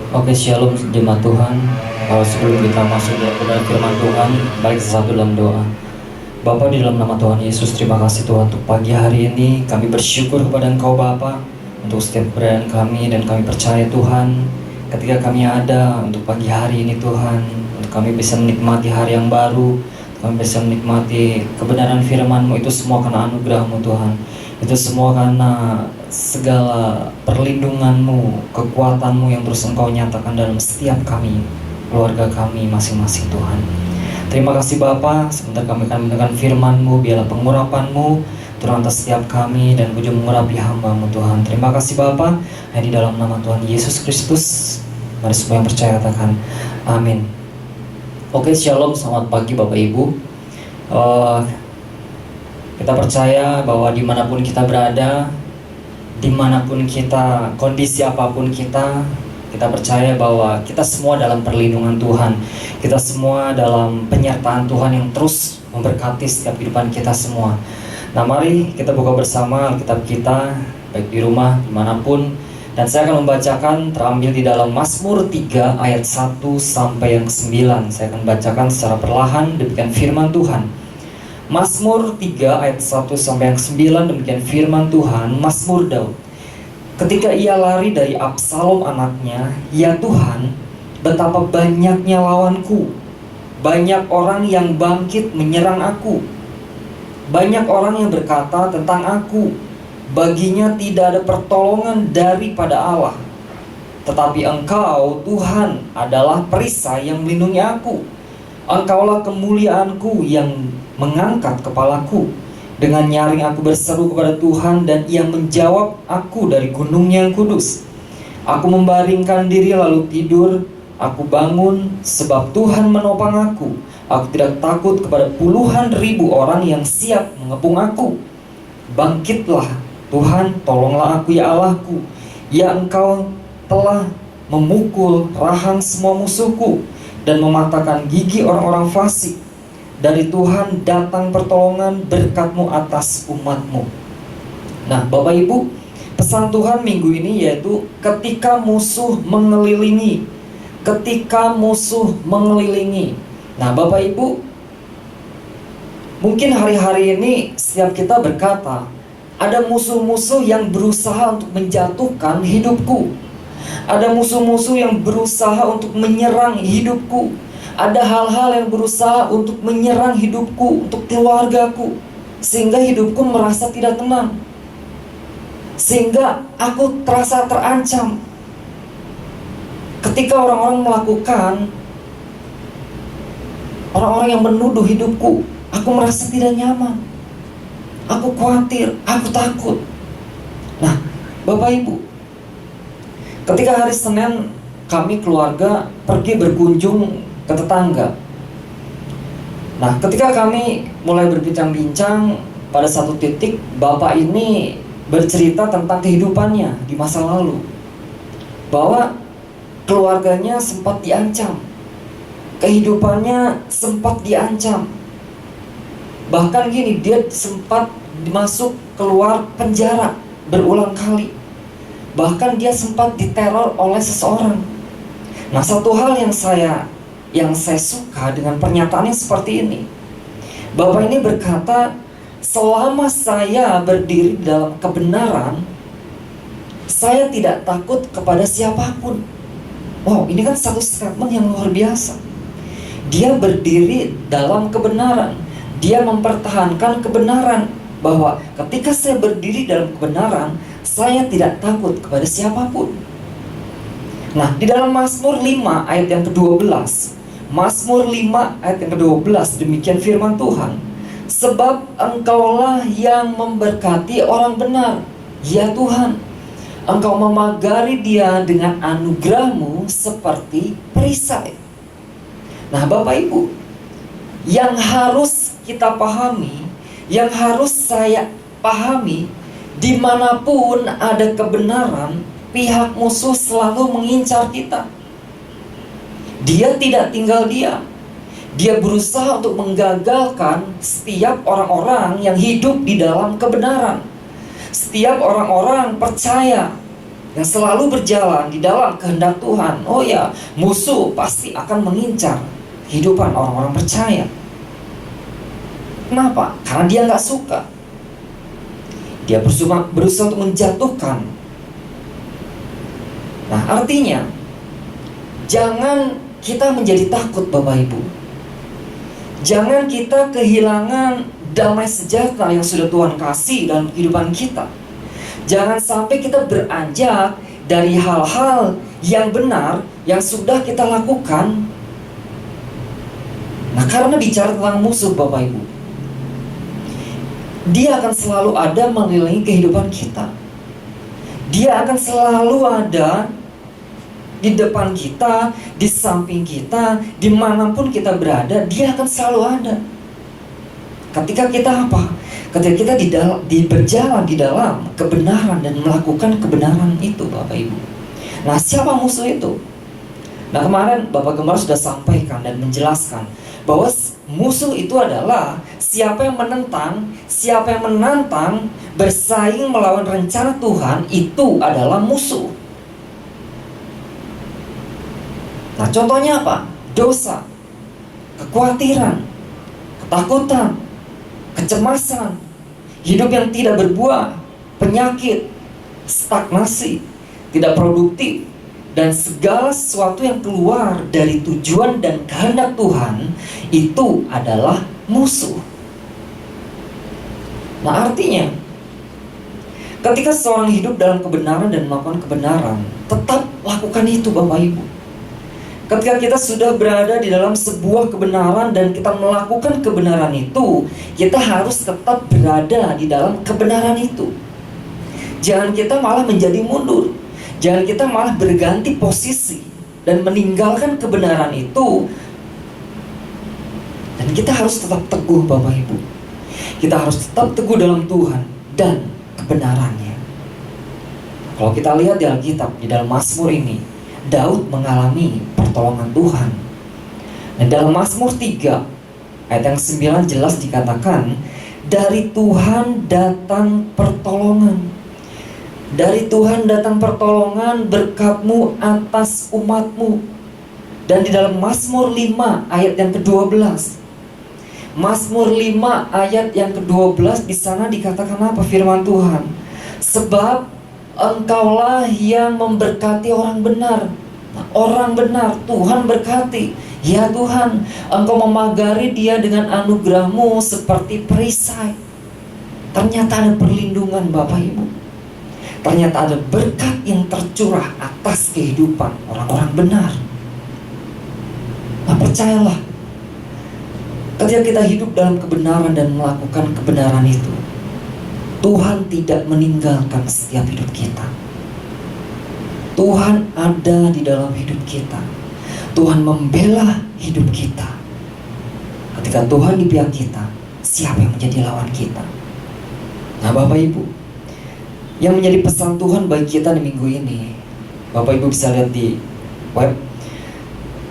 Oke, shalom jemaat Tuhan. Sebelum kita masuk dalam firman Tuhan, mari kita satu dalam doa. Bapa, di dalam nama Tuhan Yesus, terima kasih Tuhan untuk pagi hari ini. Kami bersyukur kepada Engkau Bapa untuk setiap keberadaan kami, dan kami percaya Tuhan, ketika kami ada untuk pagi hari ini Tuhan, untuk kami bisa menikmati hari yang baru, kami bisa menikmati kebenaran firman-Mu, itu semua karena anugerah-Mu Tuhan. Itu semua karena segala perlindungan-Mu, kekuatan-Mu yang terus Engkau nyatakan dalam setiap kami, keluarga kami masing-masing Tuhan. Terima kasih Bapa, sebentar kami akan mendengar firman-Mu, biarlah pengurapan-Mu turun atas setiap kami dan ujung mengurapi hamba-Mu Tuhan. Terima kasih Bapa, di dalam nama Tuhan Yesus Kristus, mari semua yang percaya katakan amin. Oke, shalom, selamat pagi Bapak Ibu. Kita percaya bahwa dimanapun kita berada, dimanapun kita, kondisi apapun kita percaya bahwa kita semua dalam perlindungan Tuhan. Kita semua dalam penyertaan Tuhan yang terus memberkati setiap kehidupan kita semua. Nah, mari kita buka bersama Alkitab kita, baik di rumah, dimanapun. Dan saya akan membacakan terambil di dalam Mazmur 3 ayat 1 sampai yang 9. Saya akan bacakan secara perlahan, demikian firman Tuhan. Mazmur 3 ayat 1 sampai yang 9, demikian firman Tuhan. Mazmur Daud. Ketika ia lari dari Absalom anaknya, ya Tuhan, betapa banyaknya lawanku. Banyak orang yang bangkit menyerang aku. Banyak orang yang berkata tentang aku, baginya tidak ada pertolongan daripada Allah. Tetapi Engkau, Tuhan, adalah perisai yang melindungi aku. Engkaulah kemuliaanku yang mengangkat kepalaku. Dengan nyaring aku berseru kepada Tuhan, dan Ia menjawab aku dari gunung-Nya yang kudus. Aku membaringkan diri lalu tidur, aku bangun sebab Tuhan menopang aku. Aku tidak takut kepada puluhan ribu orang yang siap mengepung aku. Bangkitlah Tuhan, tolonglah aku ya Allahku. Ya Engkau telah memukul rahang semua musuhku dan mematahkan gigi orang-orang fasik. Dari Tuhan datang pertolongan, berkat-Mu atas umat-Mu. Nah, Bapak Ibu, pesan Tuhan minggu ini yaitu ketika musuh mengelilingi. Ketika musuh mengelilingi. Nah, Bapak Ibu, mungkin hari-hari ini setiap kita berkata, ada musuh-musuh yang berusaha untuk menjatuhkan hidupku. Ada musuh-musuh yang berusaha untuk menyerang hidupku. Ada hal-hal yang berusaha untuk menyerang hidupku, untuk keluargaku, sehingga hidupku merasa tidak tenang, sehingga aku terasa terancam. Ketika orang-orang melakukan, orang-orang yang menuduh hidupku, aku merasa tidak nyaman. Aku khawatir, aku takut. Nah, Bapak Ibu, ketika hari Senin kami keluarga pergi berkunjung ke tetangga. Nah, ketika kami mulai berbincang-bincang, pada satu titik bapak ini bercerita tentang kehidupannya di masa lalu, bahwa keluarganya sempat diancam, kehidupannya sempat diancam. Bahkan gini, dia sempat masuk keluar penjara berulang kali. Bahkan dia sempat diteror oleh seseorang. Nah, satu hal yang saya suka dengan pernyataannya seperti ini. Bapak ini berkata, selama saya berdiri dalam kebenaran, saya tidak takut kepada siapapun. Wow, ini kan satu statement yang luar biasa. Dia berdiri dalam kebenaran. Dia mempertahankan kebenaran, bahwa ketika saya berdiri dalam kebenaran, saya tidak takut kepada siapapun. Nah, di dalam Mazmur 5 ayat yang ke-12, Mazmur 5 ayat yang ke-12, demikian firman Tuhan. Sebab Engkaulah yang memberkati orang benar, ya Tuhan. Engkau memagari dia dengan anugerah-Mu seperti perisai. Nah, Bapak Ibu, yang harus kita pahami, yang harus saya pahami, dimanapun ada kebenaran, pihak musuh selalu mengincar kita. Dia tidak tinggal diam. Dia berusaha untuk menggagalkan setiap orang-orang yang hidup di dalam kebenaran. Setiap orang-orang percaya yang selalu berjalan di dalam kehendak Tuhan, oh ya, musuh pasti akan mengincar kehidupan orang-orang percaya. Kenapa? Karena dia nggak suka. Dia berusaha untuk menjatuhkan. Nah, artinya jangan kita menjadi takut, Bapak Ibu. Jangan kita kehilangan damai sejahtera yang sudah Tuhan kasih dalam kehidupan kita. Jangan sampai kita beranjak dari hal-hal yang benar yang sudah kita lakukan. Nah, karena bicara tentang musuh, Bapak Ibu, dia akan selalu ada mengelilingi kehidupan kita. Dia akan selalu ada di depan kita, di samping kita, dimanapun kita berada, dia akan selalu ada. Ketika kita apa? Ketika kita berjalan di dalam kebenaran dan melakukan kebenaran itu, Bapak Ibu. Nah, siapa musuh itu? Nah, kemarin Bapak Gembala sudah sampaikan dan menjelaskan bahwa musuh itu adalah siapa yang menentang, siapa yang menantang, bersaing melawan rencana Tuhan, itu adalah musuh. Nah, contohnya apa? Dosa, kekhawatiran, ketakutan, kecemasan, hidup yang tidak berbuah, penyakit, stagnasi, tidak produktif, dan segala sesuatu yang keluar dari tujuan dan kehendak Tuhan, itu adalah musuh. Nah, artinya ketika seorang hidup dalam kebenaran dan melakukan kebenaran, tetap lakukan itu, Bapak Ibu. Ketika kita sudah berada di dalam sebuah kebenaran dan kita melakukan kebenaran itu, kita harus tetap berada di dalam kebenaran itu. Jangan kita malah menjadi mundur. Jangan kita malah berganti posisi dan meninggalkan kebenaran itu. Dan kita harus tetap teguh, Bapak Ibu. Kita harus tetap teguh dalam Tuhan dan kebenarannya. Kalau kita lihat di Alkitab, di dalam Mazmur ini, Daud mengalami pertolongan Tuhan. Dan dalam Mazmur 3 ayat yang 9 jelas dikatakan, dari Tuhan datang pertolongan. Dari Tuhan datang pertolongan, berkat-Mu atas umat-Mu. Dan di dalam Mazmur 5 ayat yang ke-12, Mazmur 5 ayat yang ke-12, di sana dikatakan apa firman Tuhan? Sebab Engkaulah yang memberkati orang benar. Nah, orang benar Tuhan berkati. Ya Tuhan, Engkau memagari dia dengan anugerah-Mu seperti perisai. Ternyata ada perlindungan, Bapak Ibu. Ternyata ada berkat yang tercurah atas kehidupan orang-orang benar. Nah, percayalah, ketika kita hidup dalam kebenaran dan melakukan kebenaran itu, Tuhan tidak meninggalkan setiap hidup kita. Tuhan ada di dalam hidup kita. Tuhan membela hidup kita. Ketika Tuhan di pihak kita, siapa yang menjadi lawan kita? Nah, Bapak Ibu, yang menjadi pesan Tuhan bagi kita di minggu ini, Bapak Ibu bisa lihat di web,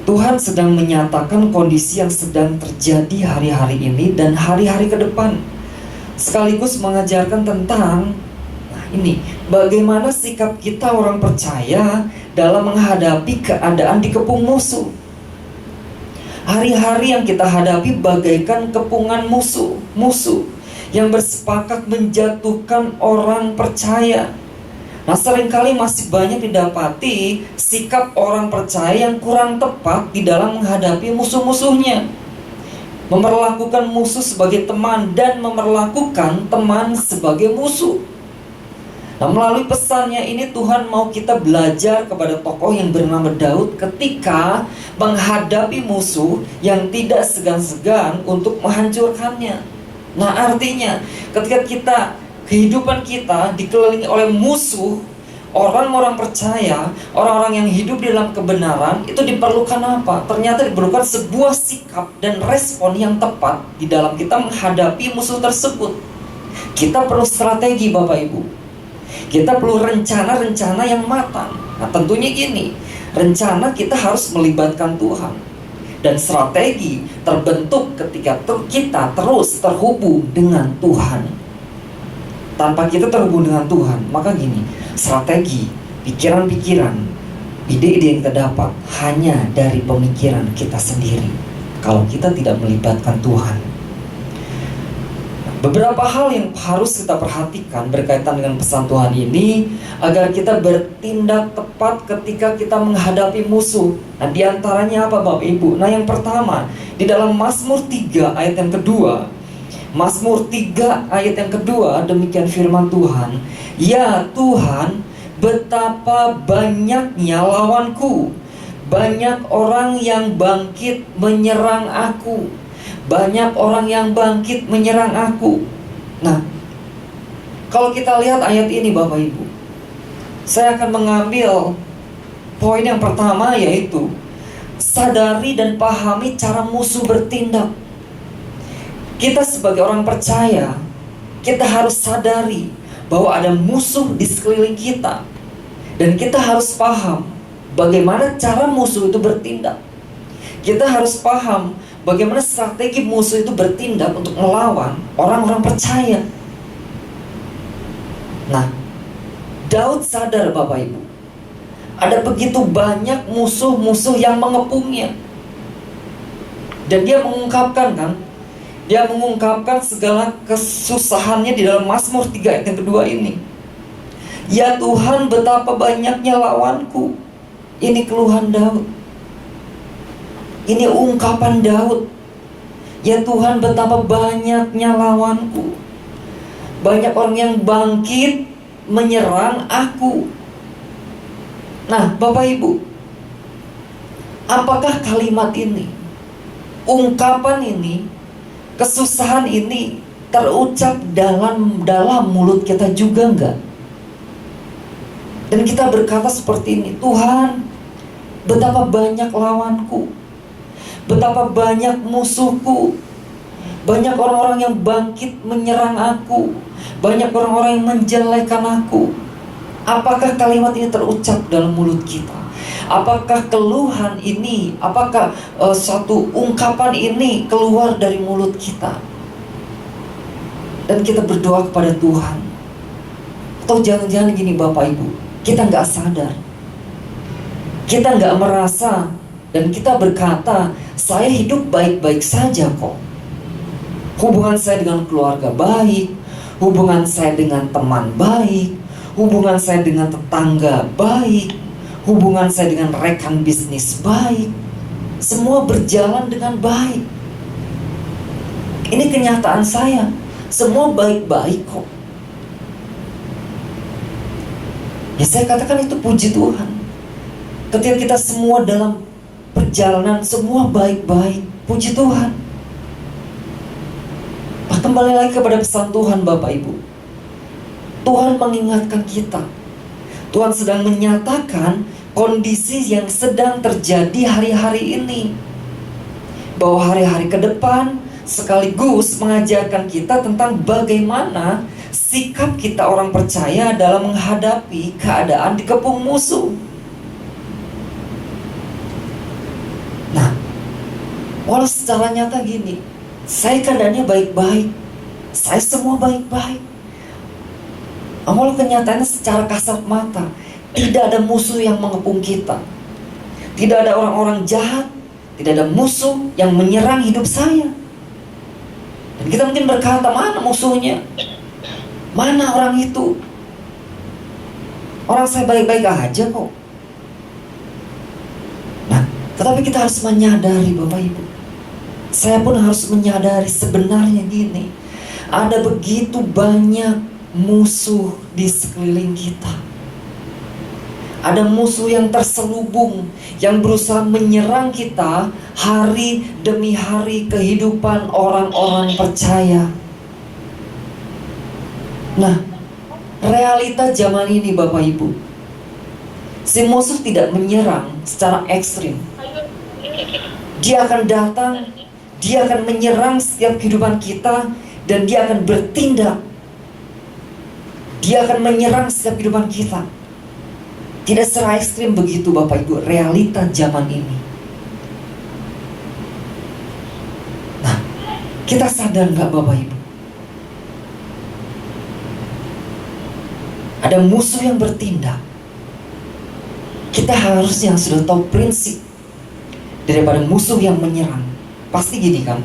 Tuhan sedang menyatakan kondisi yang sedang terjadi hari-hari ini dan hari-hari ke depan, sekaligus mengajarkan tentang bagaimana sikap kita orang percaya dalam menghadapi keadaan dikepung musuh. Hari-hari yang kita hadapi bagaikan kepungan musuh yang bersepakat menjatuhkan orang percaya. Nah, seringkali masih banyak didapati sikap orang percaya yang kurang tepat di dalam menghadapi musuh-musuhnya. Memperlakukan musuh sebagai teman dan memperlakukan teman sebagai musuh. Nah, melalui pesannya ini Tuhan mau kita belajar kepada tokoh yang bernama Daud ketika menghadapi musuh yang tidak segan-segan untuk menghancurkannya. Nah, artinya ketika kehidupan kita dikelilingi oleh musuh, orang-orang percaya, orang-orang yang hidup di dalam kebenaran, itu diperlukan apa? Ternyata diperlukan sebuah sikap dan respon yang tepat di dalam kita menghadapi musuh tersebut. Kita perlu strategi, Bapak Ibu. Kita perlu rencana-rencana yang matang. Nah, tentunya gini, rencana kita harus melibatkan Tuhan. Dan strategi terbentuk ketika kita terus terhubung dengan Tuhan. Tanpa kita terhubung dengan Tuhan, maka gini, strategi pikiran-pikiran, ide-ide yang kita dapat hanya dari pemikiran kita sendiri kalau kita tidak melibatkan Tuhan. Beberapa hal yang harus kita perhatikan berkaitan dengan pesan Tuhan ini agar kita bertindak tepat ketika kita menghadapi musuh. Nah, diantaranya apa Bapak Ibu? Nah, yang pertama, di dalam Mazmur 3 ayat yang kedua, Mazmur 3 ayat yang kedua, demikian firman Tuhan, "Ya Tuhan, betapa banyaknya lawanku, banyak orang yang bangkit menyerang aku. Banyak orang yang bangkit menyerang aku." Nah, kalau kita lihat ayat ini Bapak Ibu, saya akan mengambil poin yang pertama, yaitu sadari dan pahami cara musuh bertindak. Kita sebagai orang percaya, kita harus sadari bahwa ada musuh di sekeliling kita, dan kita harus paham bagaimana cara musuh itu bertindak. Kita harus paham bagaimana strategi musuh itu bertindak untuk melawan orang-orang percaya. Nah, Daud sadar Bapak Ibu, ada begitu banyak musuh-musuh yang mengepungnya. Dan dia mengungkapkan segala kesusahannya di dalam Mazmur 3 ayat yang kedua ini. "Ya Tuhan, betapa banyaknya lawanku." Ini keluhan Daud. Ini ungkapan Daud. "Ya Tuhan, betapa banyaknya lawanku. Banyak orang yang bangkit menyerang aku." Nah, Bapak Ibu, apakah kalimat ini, ungkapan ini, kesusahan ini terucap dalam mulut kita juga enggak? Dan kita berkata seperti ini, "Tuhan, betapa banyak lawanku, betapa banyak musuhku, banyak orang-orang yang bangkit menyerang aku, banyak orang-orang yang menjelekan aku." Apakah kalimat ini terucap dalam mulut kita? Apakah keluhan ini, apakah suatu ungkapan ini keluar dari mulut kita? Dan kita berdoa kepada Tuhan. Atau jangan-jangan gini Bapak Ibu, kita nggak sadar, kita nggak merasa, dan kita berkata, "Saya hidup baik-baik saja kok. Hubungan saya dengan keluarga baik, hubungan saya dengan teman baik, hubungan saya dengan tetangga baik, hubungan saya dengan rekan bisnis baik. Semua berjalan dengan baik. Ini kenyataan saya, semua baik-baik kok." Ya, saya katakan itu puji Tuhan. Ketika kita semua dalam perjalanan, semua baik-baik, puji Tuhan. Nah, kembali lagi kepada pesan Tuhan Bapak Ibu. Tuhan mengingatkan kita. Tuhan sedang menyatakan kondisi yang sedang terjadi hari-hari ini, bahwa hari-hari ke depan, sekaligus mengajarkan kita tentang bagaimana sikap kita orang percaya dalam menghadapi keadaan dikepung musuh. Nah, walau secara nyata gini, saya keadaannya baik-baik, saya semua baik-baik. Walau kenyataannya secara kasat mata, tidak ada musuh yang mengepung kita, tidak ada orang-orang jahat, tidak ada musuh yang menyerang hidup saya. Dan kita mungkin berkata, "Mana musuhnya? Mana orang itu? Orang saya baik-baik aja kok." Nah, tetapi kita harus menyadari Bapak Ibu, saya pun harus menyadari sebenarnya gini, ada begitu banyak musuh di sekeliling kita. Ada musuh yang terselubung, yang berusaha menyerang kita hari demi hari kehidupan orang-orang percaya. Nah, realita zaman ini Bapak Ibu, si musuh tidak menyerang secara ekstrim. Dia akan datang, dia akan menyerang setiap kehidupan kita, dan dia akan bertindak. Dia akan menyerang setiap kehidupan kita. Tidak secara ekstrim begitu Bapak Ibu, realita zaman ini. Nah, kita sadar nggak Bapak Ibu? Ada musuh yang bertindak. Kita harusnya sudah tahu prinsip daripada musuh yang menyerang. Pasti gini kan,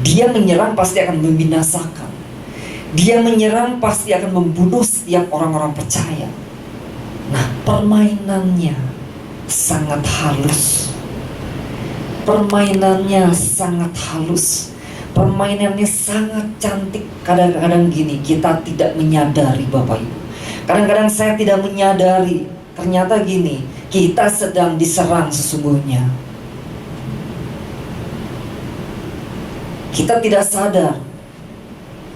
dia menyerang pasti akan membinasakan. Dia menyerang pasti akan membunuh setiap orang-orang percaya. Nah, permainannya sangat halus. Permainannya sangat halus. Permainannya sangat cantik. Kadang-kadang gini, kita tidak menyadari Bapak Ibu. Kadang-kadang saya tidak menyadari. Ternyata gini, kita sedang diserang sesungguhnya. Kita tidak sadar.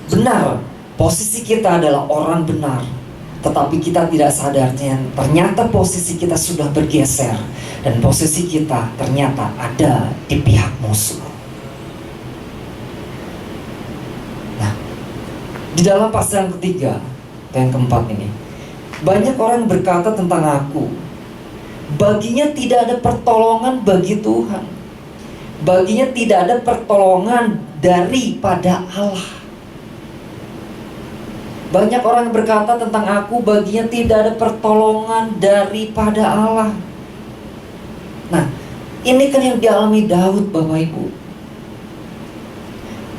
Benar, posisi kita adalah orang benar. Tetapi kita tidak sadarnya, ternyata posisi kita sudah bergeser. Dan posisi kita ternyata ada di pihak musuh. Nah, di dalam pasal yang ketiga atau yang keempat ini, banyak orang berkata tentang aku, baginya tidak ada pertolongan bagi Tuhan. Baginya tidak ada pertolongan daripada Allah. Banyak orang berkata tentang aku, baginya tidak ada pertolongan daripada Allah. Nah, ini kan yang dialami Daud Bapak Ibu.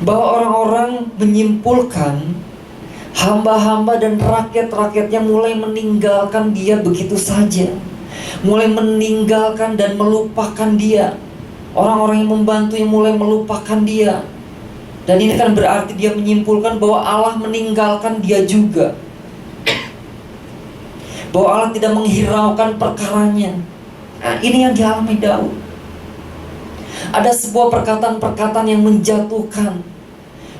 Bahwa orang-orang menyimpulkan hamba-hamba dan rakyat-rakyatnya mulai meninggalkan dia begitu saja. Mulai meninggalkan dan melupakan dia. Orang-orang yang membantunya mulai melupakan dia. Dan ini kan berarti dia menyimpulkan bahwa Allah meninggalkan dia juga. Bahwa Allah tidak menghiraukan perkaranya. Nah, ini yang dialami Daud. Ada sebuah perkataan-perkataan yang menjatuhkan.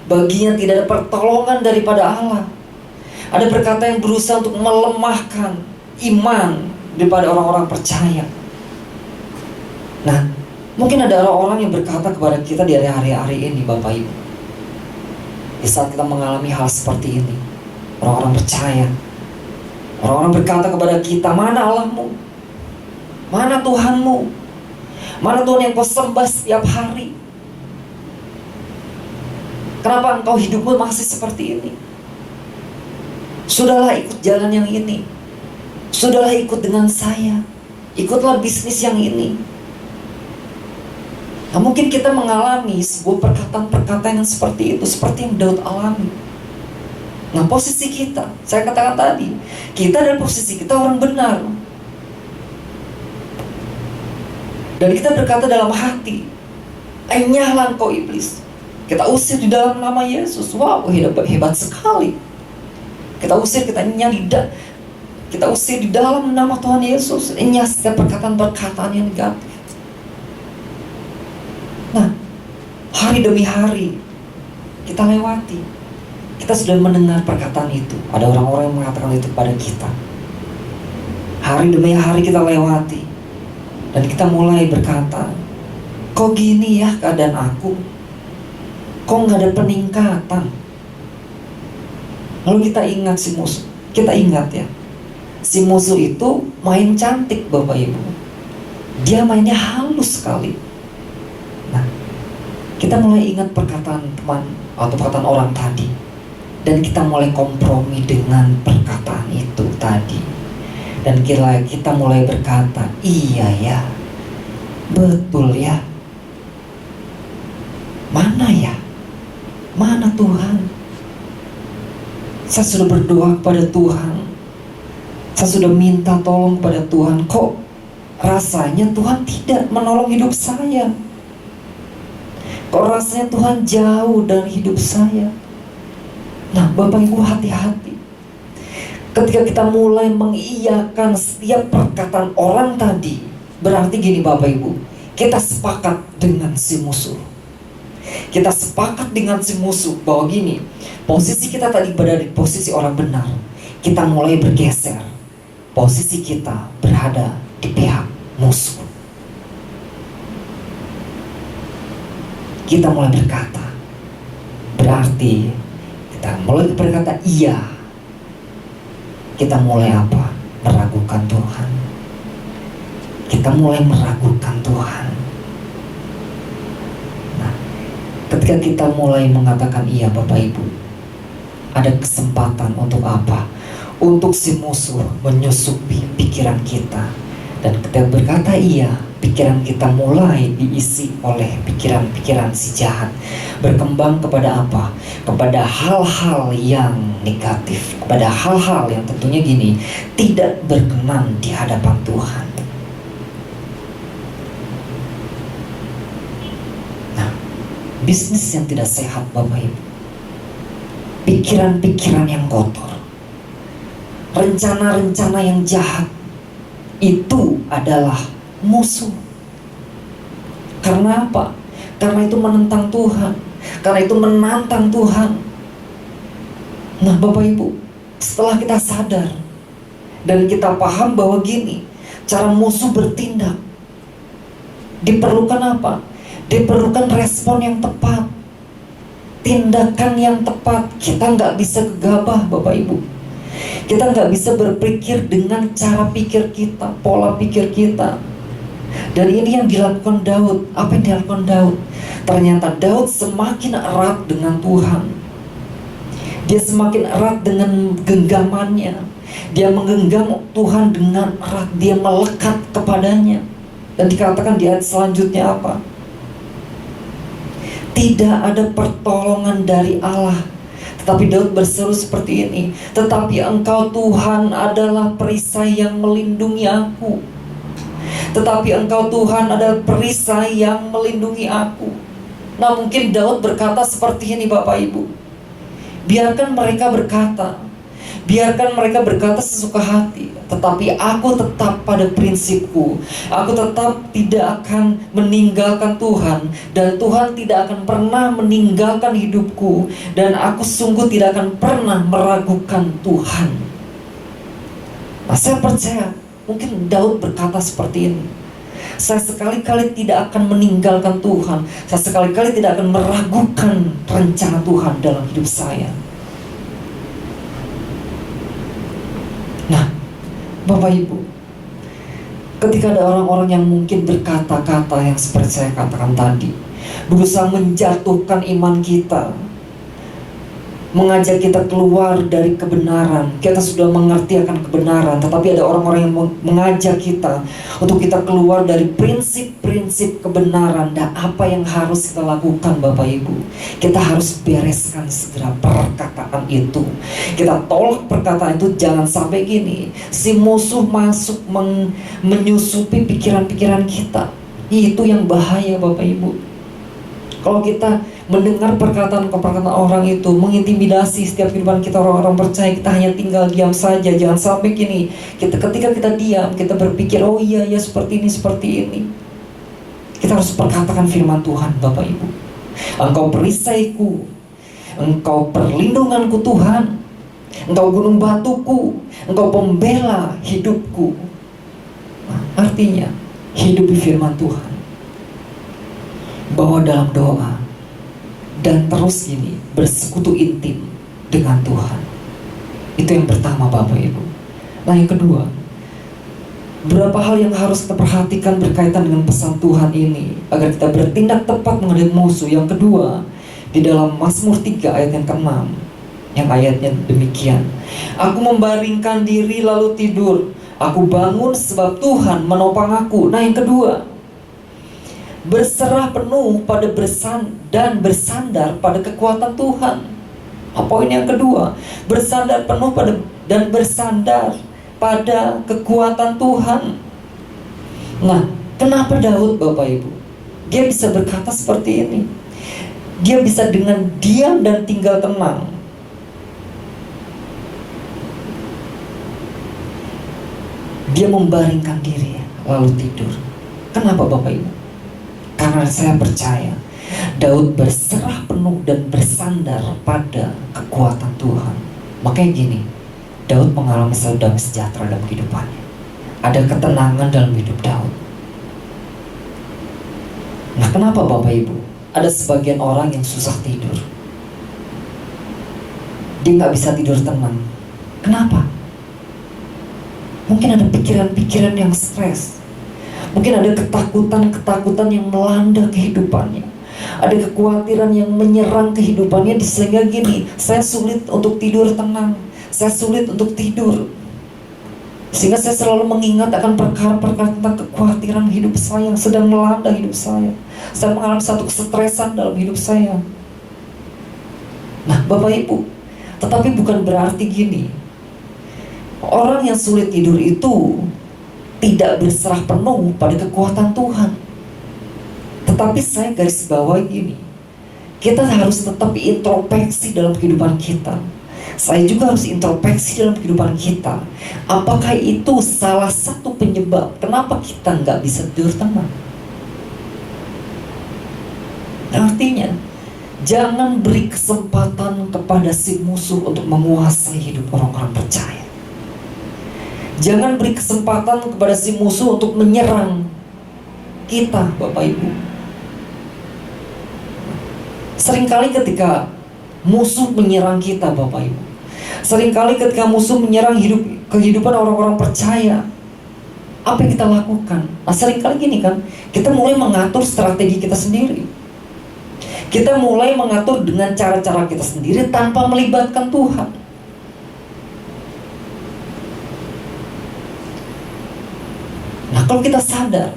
Baginya tidak ada pertolongan daripada Allah. Ada perkataan yang berusaha untuk melemahkan iman daripada orang-orang percaya. Nah, mungkin ada orang-orang yang berkata kepada kita di hari-hari ini Bapak Ibu, di saat kita mengalami hal seperti ini, orang-orang percaya, orang-orang berkata kepada kita, mana Allahmu? Mana Tuhanmu? Mana Tuhan yang kau sembah setiap hari? Kenapa engkau hidupmu masih seperti ini? Sudahlah ikut jalan yang ini. Sudahlah ikut dengan saya. Ikutlah bisnis yang ini. Nah, mungkin kita mengalami sebuah perkataan-perkataan yang seperti itu, seperti yang Daud alami. Nah, posisi kita, saya katakan tadi, kita adalah posisi kita orang benar. Dan kita berkata dalam hati, nyahlah engkau iblis. Kita usir di dalam nama Yesus. Wow, hebat sekali. Kita usir, kita usir di dalam nama Tuhan Yesus. Nyah setiap perkataan-perkataan yang negatif. Nah, hari demi hari kita lewati. Kita sudah mendengar perkataan itu. Ada orang-orang yang mengatakan itu kepada kita. Hari demi hari kita lewati. Dan kita mulai berkata, kok gini ya keadaan aku? Kok gak ada peningkatan? Lalu kita ingat si musuh. Kita ingat ya, si musuh itu main cantik Bapak Ibu. Dia mainnya halus sekali. Nah, kita mulai ingat perkataan teman atau perkataan orang tadi. Dan kita mulai kompromi dengan perkataan itu tadi. Dan kita mulai berkata, iya ya, betul ya. Mana ya? Mana Tuhan? Saya sudah berdoa kepada Tuhan. Saya sudah minta tolong kepada Tuhan. Kok rasanya Tuhan tidak menolong hidup saya? Kok rasanya Tuhan jauh dari hidup saya? Nah, Bapak Ibu hati-hati. Ketika kita mulai mengiyakan setiap perkataan orang tadi, berarti gini Bapak Ibu, kita sepakat dengan si musuh. Kita sepakat dengan si musuh bahwa gini, posisi kita tadi berada di posisi orang benar. Kita mulai bergeser. Posisi kita berada di pihak musuh. Kita mulai berkata, berarti kita mulai berkata iya. Kita mulai apa? Meragukan Tuhan. Kita mulai meragukan Tuhan. Nah, ketika kita mulai mengatakan iya Bapak Ibu, ada kesempatan untuk apa? Untuk si musuh menyusupi pikiran kita. Dan ketika berkata iya, pikiran kita mulai diisi oleh pikiran-pikiran si jahat. Berkembang kepada apa? Kepada hal-hal yang negatif, kepada hal-hal yang tentunya gini, tidak berkenan di hadapan Tuhan. Nah, bisnis yang tidak sehat Bapak Ibu, pikiran-pikiran yang kotor, rencana-rencana yang jahat, itu adalah musuh. Karena apa? Karena itu menentang Tuhan, karena itu menantang Tuhan. Nah Bapak Ibu, setelah kita sadar dan kita paham bahwa gini, cara musuh bertindak, diperlukan apa? Diperlukan respon yang tepat, tindakan yang tepat. Kita nggak bisa gegabah Bapak Ibu. Kita nggak bisa berpikir dengan cara pikir kita, pola pikir kita. Dan ini yang dilakukan Daud. Apa yang dilakukan Daud? Ternyata Daud semakin erat dengan Tuhan. Dia semakin erat dengan genggamannya. Dia menggenggam Tuhan dengan erat. Dia melekat kepadanya. Dan dikatakan di ayat selanjutnya apa? Tidak ada pertolongan dari Allah. Tetapi Daud berseru seperti ini, tetapi Engkau Tuhan adalah perisai yang melindungi aku. Tetapi Engkau Tuhan adalah perisai yang melindungi aku. Nah mungkin Daud berkata seperti ini Bapak Ibu, biarkan mereka berkata, biarkan mereka berkata sesuka hati, tetapi aku tetap pada prinsipku. Aku tetap tidak akan meninggalkan Tuhan, dan Tuhan tidak akan pernah meninggalkan hidupku, dan aku sungguh tidak akan pernah meragukan Tuhan. Nah saya percaya mungkin Daud berkata seperti ini, saya sekali-kali tidak akan meninggalkan Tuhan, saya sekali-kali tidak akan meragukan rencana Tuhan dalam hidup saya. Nah, Bapak Ibu, ketika ada orang-orang yang mungkin berkata-kata yang seperti saya katakan tadi, berusaha menjatuhkan iman kita, mengajak kita keluar dari kebenaran. Kita sudah mengerti akan kebenaran, tetapi ada orang-orang yang mengajak kita untuk kita keluar dari prinsip-prinsip kebenaran. Dan apa yang harus kita lakukan Bapak Ibu? Kita harus bereskan segera perkataan itu. Kita tolak perkataan itu. Jangan sampai gini, si musuh masuk menyusupi pikiran-pikiran kita. Itu yang bahaya Bapak Ibu. Kalau kita mendengar perkataan orang itu, mengintimidasi setiap kehidupan kita, orang-orang percaya, kita hanya tinggal diam saja. Jangan sampai gini, ketika kita diam, kita berpikir, oh iya ya seperti ini. Kita harus perkatakan firman Tuhan Bapak Ibu. Engkau perisaiku, Engkau perlindunganku Tuhan, Engkau gunung batuku, Engkau pembela hidupku. Nah, artinya hidupi firman Tuhan, bawa dalam doa, dan terus ini bersekutu intim dengan Tuhan. Itu yang pertama Bapak Ibu. Nah yang kedua, berapa hal yang harus kita perhatikan berkaitan dengan pesan Tuhan ini agar kita bertindak tepat menghadapi musuh. Yang kedua, di dalam Mazmur 3 ayat yang ke-6, yang ayatnya demikian, aku membaringkan diri lalu tidur, aku bangun sebab Tuhan menopang aku. Nah yang kedua, berserah penuh pada dan bersandar pada kekuatan Tuhan. Poin yang kedua, bersandar penuh pada dan bersandar pada kekuatan Tuhan. Nah, kenapa Daud Bapak Ibu? Dia bisa berkata seperti ini. Dia bisa dengan diam dan tinggal tenang. Dia membaringkan diri lalu tidur. Kenapa Bapak Ibu? Karena saya percaya Daud berserah penuh dan bersandar pada kekuatan Tuhan. Makanya gini, Daud mengalami damai sejahtera dalam kehidupannya. Ada ketenangan dalam hidup Daud. Nah kenapa Bapak Ibu? Ada sebagian orang yang susah tidur. Dia gak bisa tidur tenang. Kenapa? Mungkin ada pikiran-pikiran yang stres. Mungkin ada ketakutan-ketakutan yang melanda kehidupannya. Ada kekhawatiran yang menyerang kehidupannya, sehingga gini, saya sulit untuk tidur tenang, saya sulit untuk tidur. Sehingga saya selalu mengingat akan perkara-perkara tentang kekhawatiran hidup saya yang sedang melanda hidup saya. Saya mengalami satu kesetresan dalam hidup saya. Nah, Bapak Ibu, tetapi bukan berarti gini, orang yang sulit tidur itu tidak berserah penuh pada kekuatan Tuhan. Tetapi saya garis bawahi gini, kita harus tetap introspeksi dalam kehidupan kita. Saya juga harus introspeksi dalam kehidupan kita. Apakah itu salah satu penyebab kenapa kita nggak bisa tidur tenang? Artinya, jangan beri kesempatan kepada si musuh untuk menguasai hidup orang-orang percaya. Jangan beri kesempatan kepada si musuh untuk menyerang kita, Bapak Ibu. Seringkali ketika musuh menyerang kita, Bapak Ibu, seringkali ketika musuh menyerang kehidupan orang-orang percaya, apa yang kita lakukan? Nah, seringkali gini kan, kita mulai mengatur strategi kita sendiri. Kita mulai mengatur dengan cara-cara kita sendiri tanpa melibatkan Tuhan. Nah, kalau kita sadar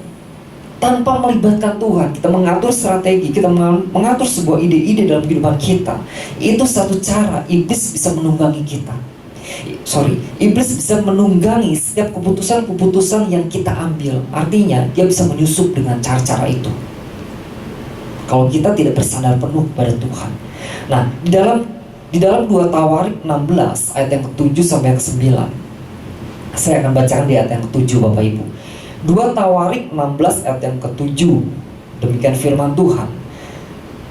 tanpa melibatkan Tuhan, kita mengatur strategi, kita mengatur sebuah ide-ide dalam kehidupan kita, itu satu cara iblis bisa menunggangi kita. Iblis bisa menunggangi setiap keputusan-keputusan yang kita ambil. Artinya, dia bisa menyusup dengan cara-cara itu kalau kita tidak bersandar penuh kepada Tuhan. Nah, di dalam 2 Tawarik 16 ayat yang ke-7 sampai yang ke-9, saya akan bacakan di ayat yang ke-7, Bapak Ibu. 2 Tawarik 16 ayat yang ke-7, demikian firman Tuhan.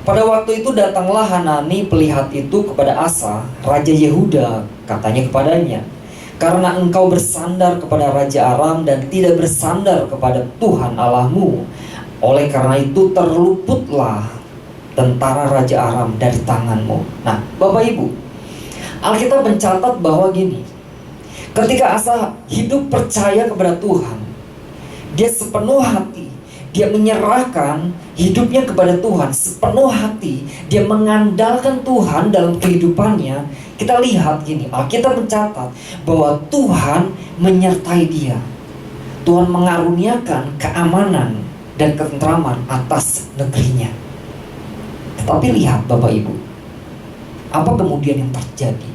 Pada waktu itu datanglah Hanani pelihat itu kepada Asa, Raja Yehuda, katanya kepadanya, karena engkau bersandar kepada Raja Aram dan tidak bersandar kepada Tuhan Allahmu, oleh karena itu terluputlah tentara Raja Aram dari tanganmu. Nah, Bapak Ibu, Alkitab mencatat bahwa gini, ketika Asa hidup percaya kepada Tuhan, dia sepenuh hati, dia menyerahkan hidupnya kepada Tuhan sepenuh hati, dia mengandalkan Tuhan dalam kehidupannya. Kita lihat gini, Alkitab mencatat bahwa Tuhan menyertai dia. Tuhan mengaruniakan keamanan dan ketentraman atas negerinya. Tetapi lihat Bapak Ibu, apa kemudian yang terjadi?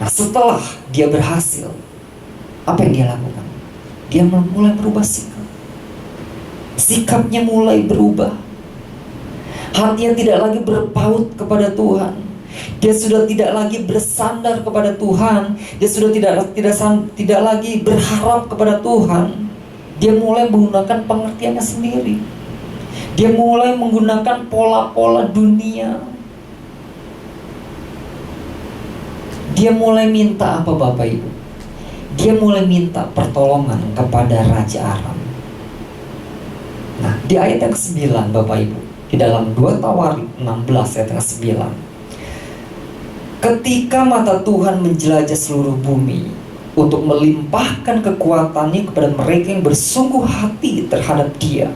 Nah, setelah dia berhasil, apa yang dia lakukan? Dia mulai berubah sikap. Sikapnya mulai berubah. Hatinya tidak lagi berpaut kepada Tuhan. Dia sudah tidak lagi bersandar kepada Tuhan. Dia sudah tidak lagi berharap kepada Tuhan. Dia mulai menggunakan pengertiannya sendiri. Dia mulai menggunakan pola-pola dunia. Dia mulai minta apa, Bapak Ibu? Dia mulai minta pertolongan kepada Raja Aram. Nah, di ayat yang ke-9, Bapak Ibu, di dalam 2 Tawarik 16 ayat yang ke-9, ketika mata Tuhan menjelajah seluruh bumi untuk melimpahkan kekuatannya kepada mereka yang bersungguh hati terhadap dia,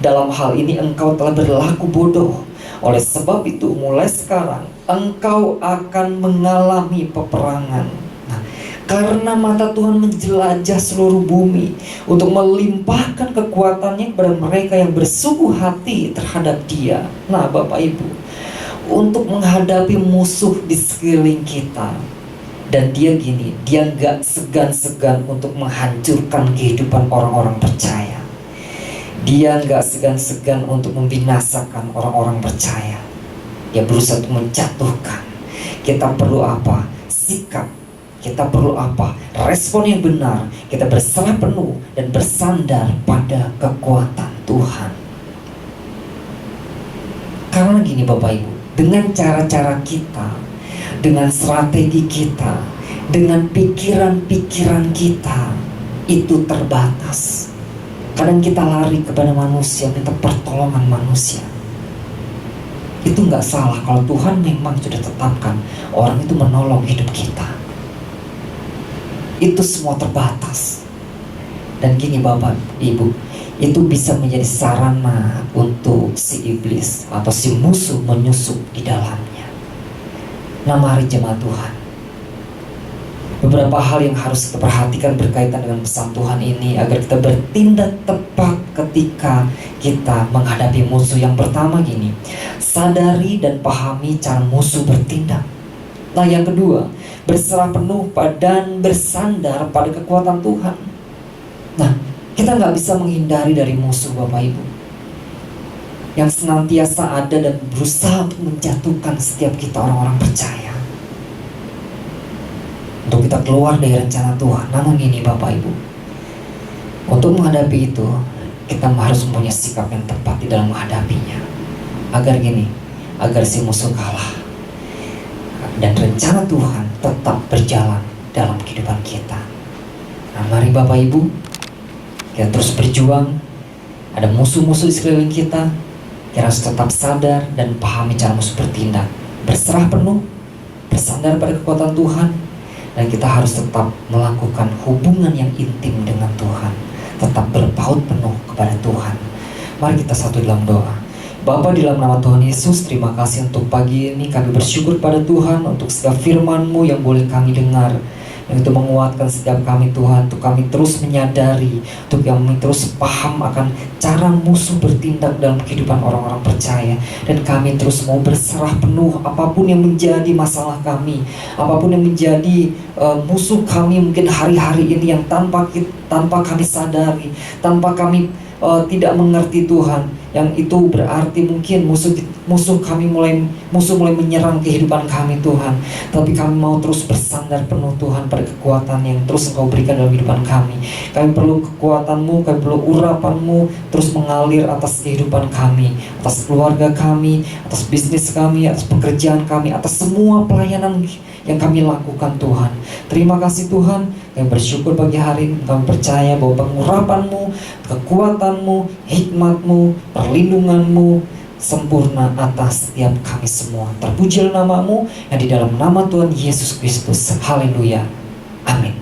dalam hal ini engkau telah berlaku bodoh. Oleh sebab itu mulai sekarang engkau akan mengalami peperangan. Nah, karena mata Tuhan menjelajah seluruh bumi untuk melimpahkan kekuatannya kepada mereka yang bersungguh hati terhadap dia. Nah, Bapak Ibu, untuk menghadapi musuh di sekeliling kita, dan dia gini, dia gak segan-segan untuk menghancurkan kehidupan orang-orang percaya. Dia gak segan-segan untuk membinasakan orang-orang percaya. Dia berusaha untuk menjatuhkan. Kita perlu apa? Sikap. Kita perlu apa? Respon yang benar. Kita berserah penuh dan bersandar pada kekuatan Tuhan. Karena gini Bapak Ibu, dengan cara-cara kita, dengan strategi kita, dengan pikiran-pikiran kita, itu terbatas. Kadang kita lari kepada manusia, minta pertolongan manusia. Itu gak salah kalau Tuhan memang sudah tetapkan orang itu menolong hidup kita. Itu semua terbatas. Dan gini Bapak Ibu, itu bisa menjadi sarana untuk si iblis atau si musuh menyusup di dalamnya. Nah, mari jemaat Tuhan, Beberapa hal yang harus kita perhatikan berkaitan dengan pesan Tuhan ini agar kita bertindak tepat ketika kita menghadapi musuh. Yang pertama gini, sadari dan pahami cara musuh bertindak. Nah, yang kedua, berserah penuh dan bersandar pada kekuatan Tuhan. Nah, kita nggak bisa menghindari dari musuh, Bapak Ibu, yang senantiasa ada dan berusaha untuk menjatuhkan setiap kita orang-orang percaya, untuk kita keluar dari rencana Tuhan. Namun ini Bapak Ibu, untuk menghadapi itu, kita harus mempunyai sikap yang tepat di dalam menghadapinya. Agar si musuh kalah dan rencana Tuhan tetap berjalan dalam kehidupan kita. Nah, mari Bapak Ibu, kita terus berjuang. Ada musuh-musuh di sekeliling kita, kita harus tetap sadar dan pahami cara musuh bertindak. Berserah penuh, bersandar pada kekuatan Tuhan, dan kita harus tetap melakukan hubungan yang intim dengan Tuhan, tetap berpaut penuh kepada Tuhan. Mari kita satu dalam doa. Bapa, di dalam nama Tuhan Yesus, terima kasih untuk pagi ini. Kami bersyukur pada Tuhan untuk setiap firman-Mu yang boleh kami dengar, yang itu menguatkan setiap kami Tuhan, untuk kami terus menyadari, untuk kami terus paham akan cara musuh bertindak dalam kehidupan orang-orang percaya. Dan kami terus mau berserah penuh apapun yang menjadi masalah kami, apapun yang menjadi musuh kami mungkin hari-hari ini yang tanpa kami sadari, tanpa kami tidak mengerti Tuhan. Yang itu berarti mungkin musuh mulai menyerang kehidupan kami Tuhan. Tapi kami mau terus bersandar penuh Tuhan pada kekuatan yang terus Engkau berikan dalam kehidupan kami. Kami perlu kekuatan-Mu, kami perlu urapan-Mu terus mengalir atas kehidupan kami, atas keluarga kami, atas bisnis kami, atas pekerjaan kami, atas semua pelayanan yang kami lakukan Tuhan. Terima kasih Tuhan. Kami bersyukur pagi hari ini. Kami percaya bahwa pengurapan-Mu, kekuatan-Mu, hikmat-Mu, perlindungan-Mu sempurna atas setiap kami semua. Terpujilah nama-Mu yang di dalam nama Tuhan Yesus Kristus. Haleluya. Amin.